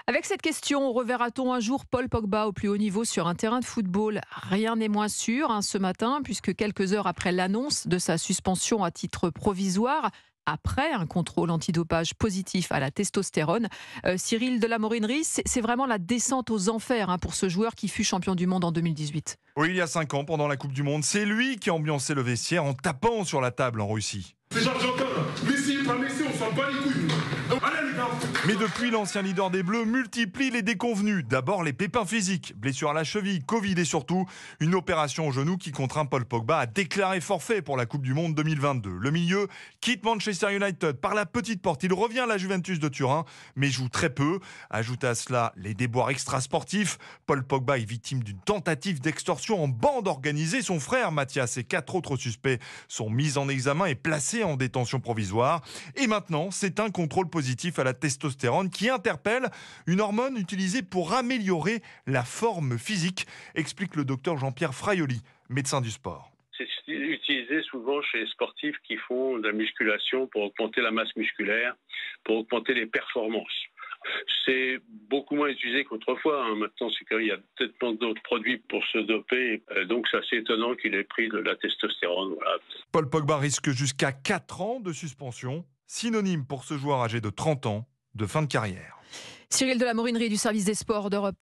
Avec cette question, reverra-t-on un jour Paul Pogba au plus haut niveau sur un terrain de football? Rien n'est moins sûr ce matin, puisque quelques heures après l'annonce de sa suspension à titre provisoire, après un contrôle antidopage positif à la testostérone, Cyril Delamorinerie, c'est vraiment la descente aux enfers pour ce joueur qui fut champion du monde en 2018. Oui, il y a 5 ans, pendant la Coupe du Monde, c'est lui qui a ambiancé le vestiaire en tapant sur la table en Russie. C'est j'entends là. Messi, pas Messi, on s'en bat les couilles. Allez les gars. Mais depuis, l'ancien leader des Bleus multiplie les déconvenus. D'abord les pépins physiques, blessure à la cheville, Covid et surtout une opération au genou qui contraint Paul Pogba à déclarer forfait pour la Coupe du Monde 2022. Le milieu quitte Manchester United par la petite porte. Il revient à la Juventus de Turin, mais joue très peu. Ajoute à cela les déboires extrasportifs. Paul Pogba est victime d'une tentative d'extorsion en bande organisée. Son frère Mathias et 4 autres suspects sont mis en examen et placés en détention provisoire. Et maintenant, c'est un contrôle positif à la testostérone qui interpelle, une hormone utilisée pour améliorer la forme physique, explique le docteur Jean-Pierre Fraioli, médecin du sport. C'est utilisé souvent chez les sportifs qui font de la musculation pour augmenter la masse musculaire, pour augmenter les performances. C'est beaucoup moins utilisé qu'autrefois. Maintenant, c'est qu'il y a peut-être plein d'autres produits pour se doper. Donc, c'est assez étonnant qu'il ait pris de la testostérone. Voilà. Paul Pogba risque jusqu'à 4 ans de suspension, synonyme pour ce joueur âgé de 30 ans de fin de carrière. Cyril Delamorinerie du service des sports d'Europe